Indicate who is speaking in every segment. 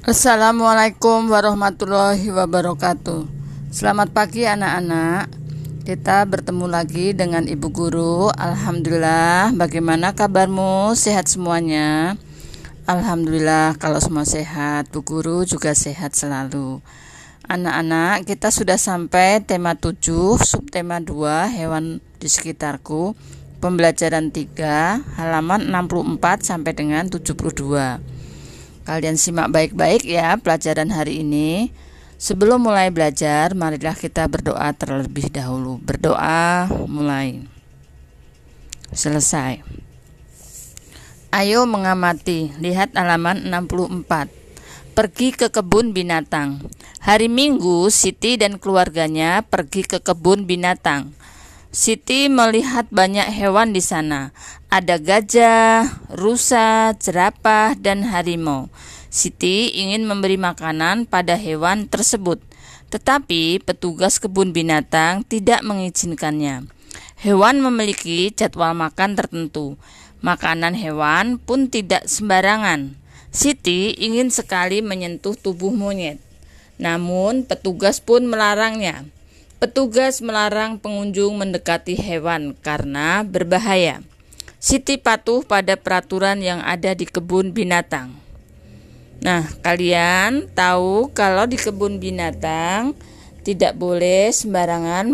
Speaker 1: Assalamualaikum warahmatullahi wabarakatuh. Selamat pagi anak-anak. Kita bertemu lagi dengan Ibu Guru. Alhamdulillah, bagaimana kabarmu? Sehat semuanya? Alhamdulillah, kalau semua sehat, Bu Guru juga sehat selalu. Anak-anak, kita sudah sampai tema 7, subtema 2, hewan di sekitarku. Pembelajaran 3, halaman 64 sampai dengan 72. Kalian simak baik-baik ya pelajaran hari ini. Sebelum mulai belajar, marilah kita berdoa terlebih dahulu. Berdoa mulai. Selesai. Ayo mengamati. Lihat halaman 64. Pergi ke kebun binatang. Hari Minggu, Siti dan keluarganya pergi ke kebun binatang. Siti melihat banyak hewan di sana. Ada gajah, rusa, jerapah, dan harimau. Siti ingin memberi makanan pada hewan tersebut, tetapi petugas kebun binatang tidak mengizinkannya. Hewan memiliki jadwal makan tertentu. Makanan hewan pun tidak sembarangan. Siti ingin sekali menyentuh tubuh monyet, namun petugas pun melarangnya. Petugas melarang pengunjung mendekati hewan karena berbahaya. Siti patuh pada peraturan yang ada di kebun binatang. Nah, kalian tahu kalau di kebun binatang tidak boleh sembarangan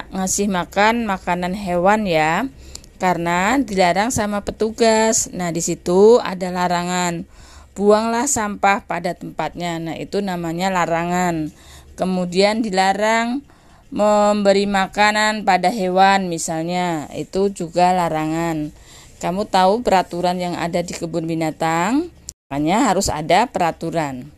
Speaker 1: ngasih makan makanan hewan ya, karena dilarang sama petugas. Nah, di situ ada larangan. Buanglah sampah pada tempatnya. Nah, itu namanya larangan. Kemudian dilarang memberi makanan pada hewan misalnya, itu juga larangan. Kamu tahu peraturan yang ada di kebun binatang? Makanya harus ada peraturan.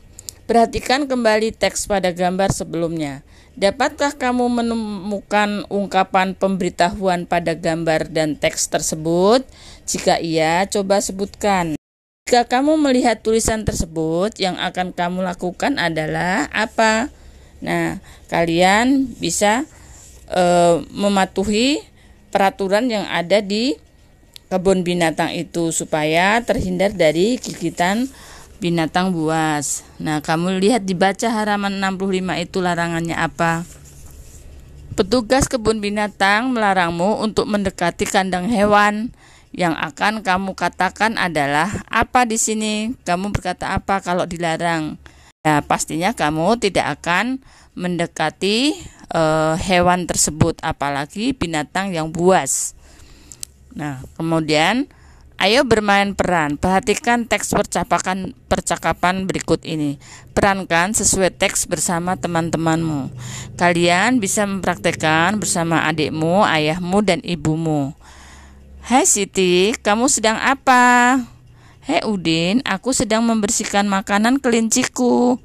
Speaker 1: Perhatikan kembali teks pada gambar sebelumnya. Dapatkah kamu menemukan ungkapan pemberitahuan pada gambar dan teks tersebut? Jika iya, coba sebutkan. Jika kamu melihat tulisan tersebut, yang akan kamu lakukan adalah apa? Nah, kalian bisa mematuhi peraturan yang ada di kebun binatang itu supaya terhindar dari gigitan binatang buas. Nah, kamu lihat dibaca halaman 65 itu larangannya apa? Petugas kebun binatang melarangmu untuk mendekati kandang hewan. Yang akan kamu katakan adalah apa di sini? Kamu berkata apa kalau dilarang? Ya, pastinya kamu tidak akan mendekati hewan tersebut, apalagi binatang yang buas. Nah, kemudian ayo bermain peran. Perhatikan teks percakapan berikut ini. Perankan sesuai teks bersama teman-temanmu. Kalian bisa mempraktekkan bersama adikmu, ayahmu, dan ibumu. Hai Siti, kamu sedang apa? Hei Udin, aku sedang membersihkan makanan kelinciku.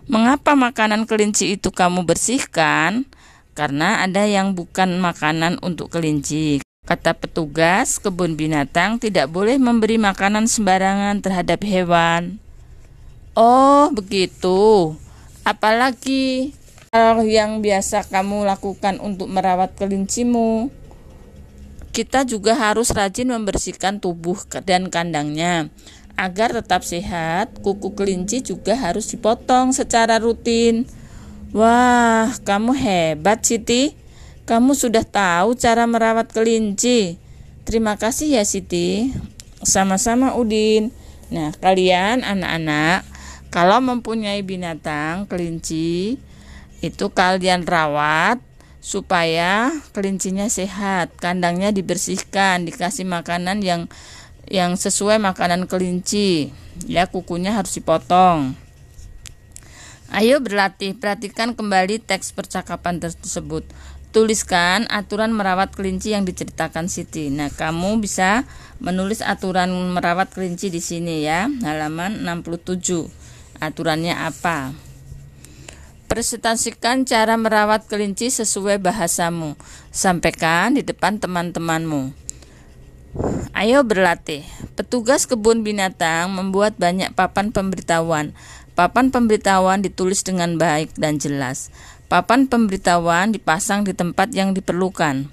Speaker 1: Mengapa makanan kelinci itu kamu bersihkan? Karena ada yang bukan makanan untuk kelinci. Kata petugas kebun binatang tidak boleh memberi makanan sembarangan terhadap hewan. Oh, begitu. Apalagi hal yang biasa kamu lakukan untuk merawat kelincimu? Kita juga harus rajin membersihkan tubuh dan kandangnya. Agar tetap sehat, kuku kelinci juga harus dipotong secara rutin. Wah, kamu hebat Siti. Kamu sudah tahu cara merawat kelinci. Terima kasih ya Siti. Sama-sama Udin. Nah, kalian anak-anak, kalau mempunyai binatang kelinci, itu kalian rawat supaya kelincinya sehat, kandangnya dibersihkan, dikasih makanan yang sesuai makanan kelinci. Ya, kukunya harus dipotong. Ayo berlatih, perhatikan kembali teks percakapan tersebut. Tuliskan aturan merawat kelinci yang diceritakan Siti. Nah, kamu bisa menulis aturan merawat kelinci di sini ya, halaman 67. Aturannya apa? Presentasikan cara merawat kelinci sesuai bahasamu. Sampaikan di depan teman-temanmu. Ayo berlatih. Petugas kebun binatang membuat banyak papan pemberitahuan. Papan pemberitahuan ditulis dengan baik dan jelas. Papan pemberitahuan dipasang di tempat yang diperlukan.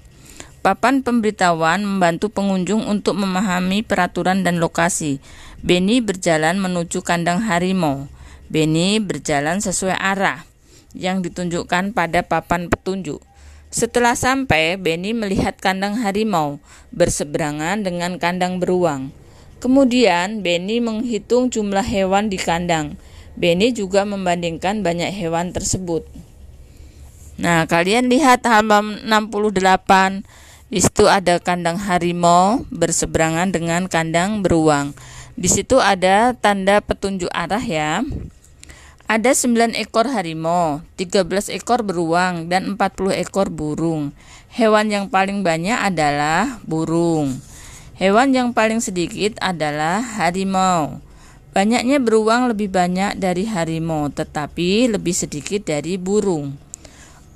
Speaker 1: Papan pemberitahuan membantu pengunjung untuk memahami peraturan dan lokasi. Benny berjalan menuju kandang harimau. Benny berjalan sesuai arah yang ditunjukkan pada papan petunjuk. Setelah sampai, Benny melihat kandang harimau berseberangan dengan kandang beruang. Kemudian Benny menghitung jumlah hewan di kandang. Benny juga membandingkan banyak hewan tersebut. Nah, kalian lihat halaman 68. Di situ ada kandang harimau berseberangan dengan kandang beruang. Di situ ada tanda petunjuk arah ya. Ada 9 ekor harimau, 13 ekor beruang, dan 40 ekor burung. Hewan yang paling banyak adalah burung. Hewan yang paling sedikit adalah harimau. Banyaknya beruang lebih banyak dari harimau, tetapi lebih sedikit dari burung.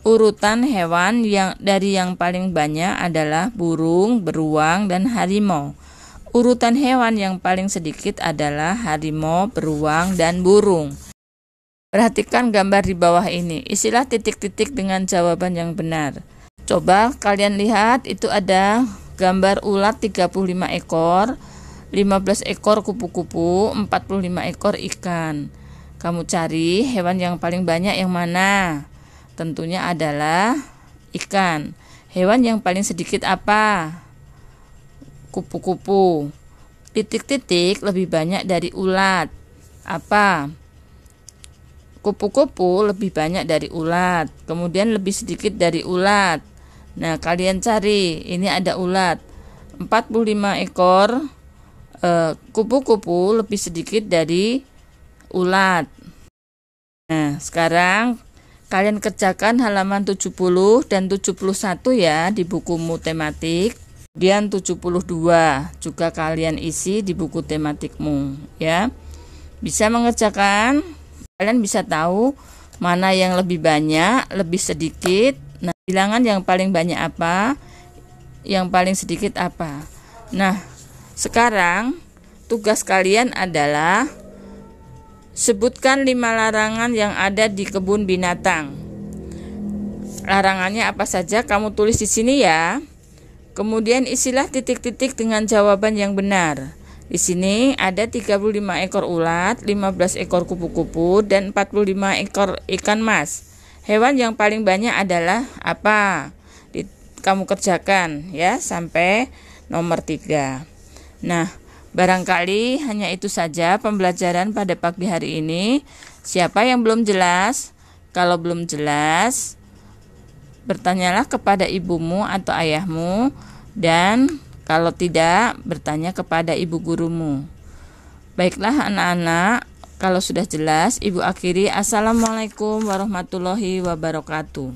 Speaker 1: Urutan hewan dari yang paling banyak adalah burung, beruang, dan harimau. Urutan hewan yang paling sedikit adalah harimau, beruang, dan burung. Perhatikan gambar di bawah ini. Isilah titik-titik dengan jawaban yang benar. Coba kalian lihat, itu ada gambar ulat 35 ekor, 15 ekor kupu-kupu, 45 ekor ikan. Kamu cari hewan yang paling banyak yang mana? Tentunya adalah ikan. Hewan yang paling sedikit apa? Kupu-kupu. Titik-titik lebih banyak dari ulat. Apa? Kupu-kupu lebih banyak dari ulat. Kemudian lebih sedikit dari ulat. Nah, kalian cari. Ini ada ulat 45 ekor. Kupu-kupu lebih sedikit dari ulat. Nah, sekarang kalian kerjakan halaman 70 dan 71 ya di bukumu tematik. Kemudian 72 juga kalian isi di buku tematikmu ya. Bisa mengerjakan, kalian bisa tahu mana yang lebih banyak, lebih sedikit. Nah, bilangan yang paling banyak apa? Yang paling sedikit apa? Nah, sekarang tugas kalian adalah sebutkan 5 larangan yang ada di kebun binatang. Larangannya apa saja kamu tulis di sini ya. Kemudian isilah titik-titik dengan jawaban yang benar. Di sini ada 35 ekor ulat, 15 ekor kupu-kupu, dan 45 ekor ikan mas. Hewan yang paling banyak adalah apa? Kamu kerjakan ya sampai nomor 3. Nah, barangkali hanya itu saja pembelajaran pada pagi hari ini. Siapa yang belum jelas? Kalau belum jelas, bertanyalah kepada ibumu atau ayahmu, dan kalau tidak, bertanya kepada ibu gurumu. Baiklah anak-anak, kalau sudah jelas, ibu akhiri. Assalamualaikum warahmatullahi wabarakatuh.